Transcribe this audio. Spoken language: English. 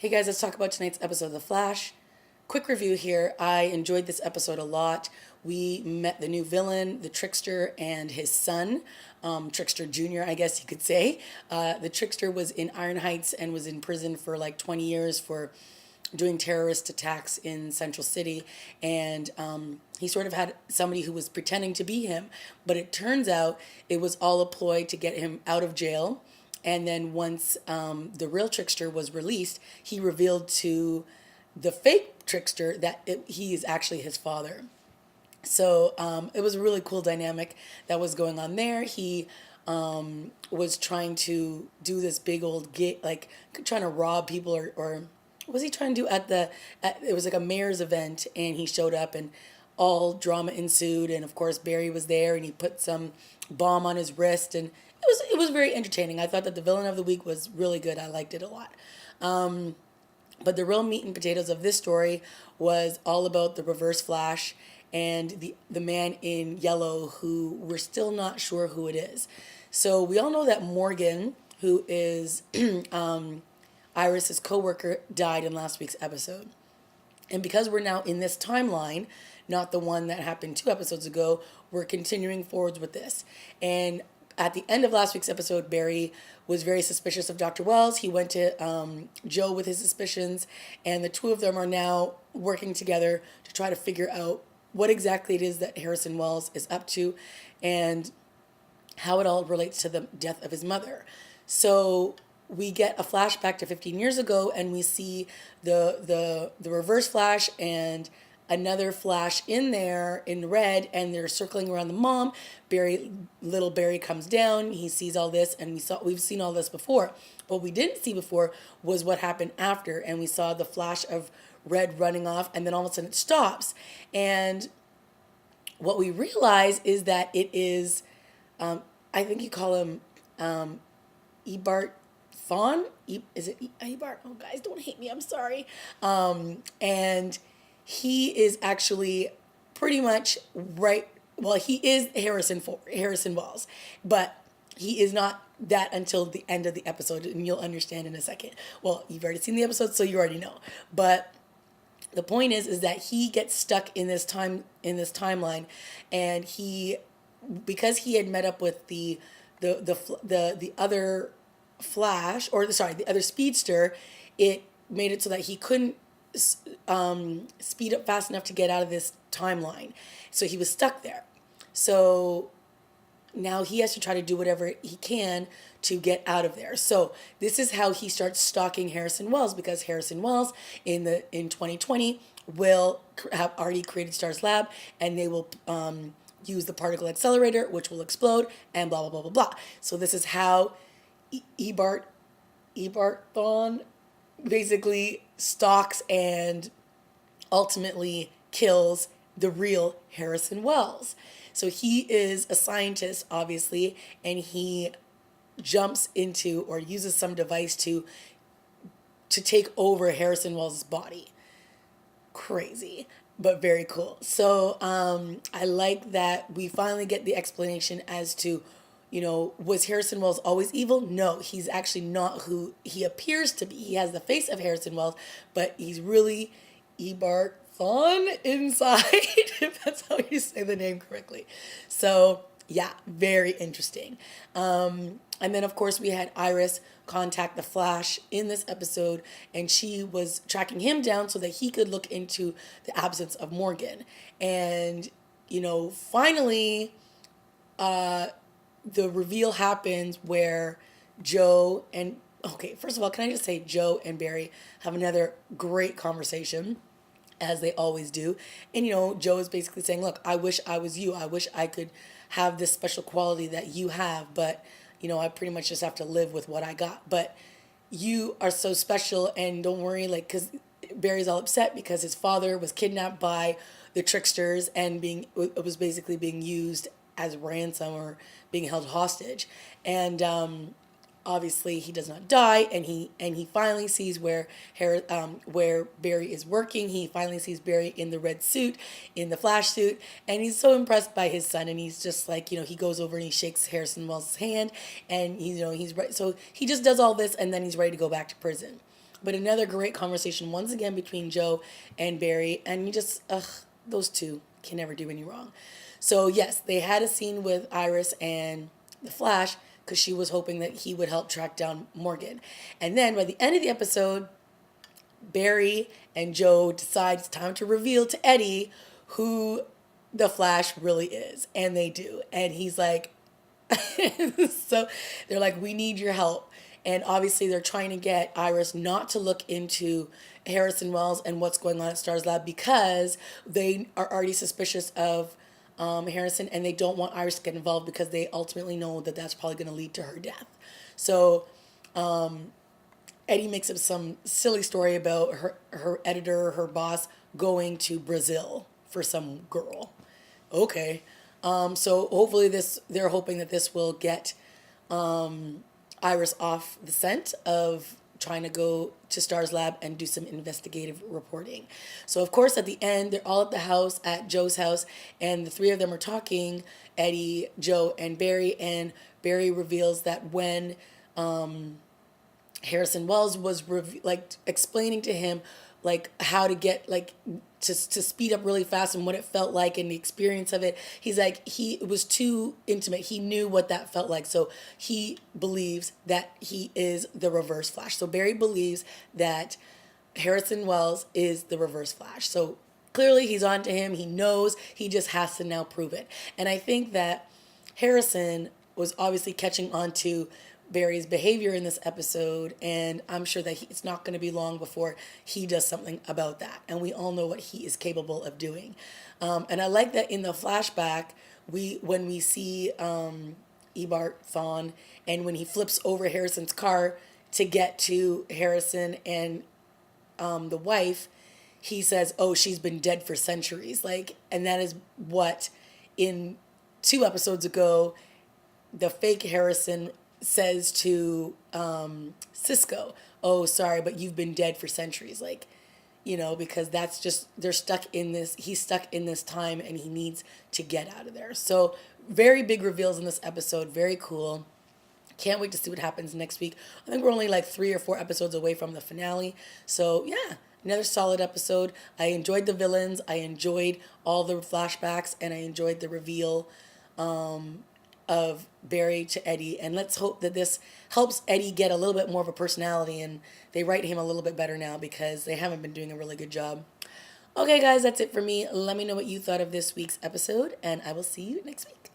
Hey guys, let's talk about tonight's episode of The Flash. Quick review here. I enjoyed this episode a lot. We met the new villain, the Trickster, and his son, Trickster Jr., I guess you could say. The Trickster was in Iron Heights and was in prison for like 20 years for doing terrorist attacks in Central City. And he sort of had somebody who was pretending to be him. But it turns out it was all a ploy to get him out of jail. And then once the real Trickster was released, he revealed to the fake Trickster that he is actually his father. So it was a really cool dynamic that was going on there. He was trying to do this big old like trying to rob people, or what was he trying to do it was like a mayor's event, and he showed up and all drama ensued, and of course Barry was there and he put some bomb on his wrist, and it was very entertaining. I thought that the villain of the week was really good. I liked it a lot. But the real meat and potatoes of this story was all about the Reverse Flash and the man in yellow, who we're still not sure who it is. So we all know that Morgan, who is Iris's coworker, died in last week's episode. And because we're now in this timeline, not the one that happened 2 episodes ago, we're continuing forwards with this. And at the end of last week's episode, Barry was very suspicious of Dr. Wells. He went to Joe with his suspicions, and the two of them are now working together to try to figure out what exactly it is that Harrison Wells is up to and how it all relates to the death of his mother. So we get a flashback to 15 years ago, and we see the Reverse Flash and another Flash in there in red, and they're circling around the mom. Little Barry comes down. He sees all this, and we've seen all this before. What we didn't see before was what happened after, and we saw the flash of red running off, and then all of a sudden it stops. And what we realize is that it is, I think you call him Eobard Thawne. Is it Eobard? Oh, guys, don't hate me. I'm sorry. And he is actually pretty much right. Well, he is Harrison Wells, but he is not that until the end of the episode, and you'll understand in a second. Well, you've already seen the episode, so you already know. But the point is that he gets stuck in this timeline, and because he had met up with the other Flash, or sorry, the other Speedster, it made it so that he couldn't speed up fast enough to get out of this timeline. So he was stuck there. So now he has to try to do whatever he can to get out of there. So this is how he starts stalking Harrison Wells, because Harrison Wells in 2020 will have already created Star's lab, and they will use the particle accelerator, which will explode, and blah blah blah blah blah. So this is how Eobard Thawne basically stalks and ultimately kills the real Harrison Wells. So he is a scientist, obviously, and he jumps into or uses some device to take over Harrison Wells' body. Crazy, but very cool. So I like that we finally get the explanation as to, was Harrison Wells always evil? No, he's actually not who he appears to be. He has the face of Harrison Wells, but he's really Eobard Thawne inside, if that's how you say the name correctly. So, yeah, very interesting. And then, of course, we had Iris contact the Flash in this episode, and she was tracking him down so that he could look into the absence of Morgan. And, finally, the reveal happens where first of all, can I just say Joe and Barry have another great conversation, as they always do. And, Joe is basically saying, look, I wish I was you. I wish I could have this special quality that you have, but, I pretty much just have to live with what I got. But you are so special, and don't worry, because Barry's all upset because his father was kidnapped by the Tricksters and was basically being used as ransom or being held hostage. And obviously he does not die, and he finally sees where Barry is working. He finally sees Barry in the red suit, in the Flash suit, and he's so impressed by his son, and he's just like, he goes over and he shakes Harrison Wells' hand, and he's right. So he just does all this, and then he's ready to go back to prison. But another great conversation once again between Joe and Barry, and you just, those two can never do any wrong. So yes, they had a scene with Iris and the Flash because she was hoping that he would help track down Morgan. And then by the end of the episode, Barry and Joe decide it's time to reveal to Eddie who the Flash really is. And they do. And he's like, so they're like, we need your help. And obviously they're trying to get Iris not to look into Harrison Wells and what's going on at Stars Lab because they are already suspicious of Harrison, and they don't want Iris to get involved because they ultimately know that that's probably going to lead to her death. So Eddie makes up some silly story about her editor, her boss, going to Brazil for some girl. Okay. So hopefully they're hoping that this will get Iris off the scent of trying to go to Stars Lab and do some investigative reporting. So of course at the end, they're all at the house, at Joe's house, and the three of them are talking, Eddie, Joe, and Barry, and Barry reveals that when Harrison Wells was explaining to him like how to get to speed up really fast and what it felt like and the experience of it. He's like, it was too intimate. He knew what that felt like. So he believes that he is the Reverse Flash. So Barry believes that Harrison Wells is the Reverse Flash. So clearly he's on to him. He knows. He just has to now prove it. And I think that Harrison was obviously catching on to Barry's behavior in this episode, and I'm sure that it's not going to be long before he does something about that. And we all know what he is capable of doing. And I like that in the flashback, when we see Eobard Thawne, and when he flips over Harrison's car to get to Harrison and the wife, he says, "Oh, she's been dead for centuries." And that is what in 2 episodes ago, the fake Harrison says to Cisco, "Oh, sorry, but you've been dead for centuries." Because that's just, they're stuck in this, he's stuck in this time and he needs to get out of there. So very big reveals in this episode. Very cool. Can't wait to see what happens next week. I think we're only 3 or 4 episodes away from the finale. So yeah, another solid episode. I enjoyed the villains. I enjoyed all the flashbacks, and I enjoyed the reveal of Barry to Eddie. And let's hope that this helps Eddie get a little bit more of a personality and they write him a little bit better now because they haven't been doing a really good job. Okay, guys, that's it for me. Let me know what you thought of this week's episode, and I will see you next week.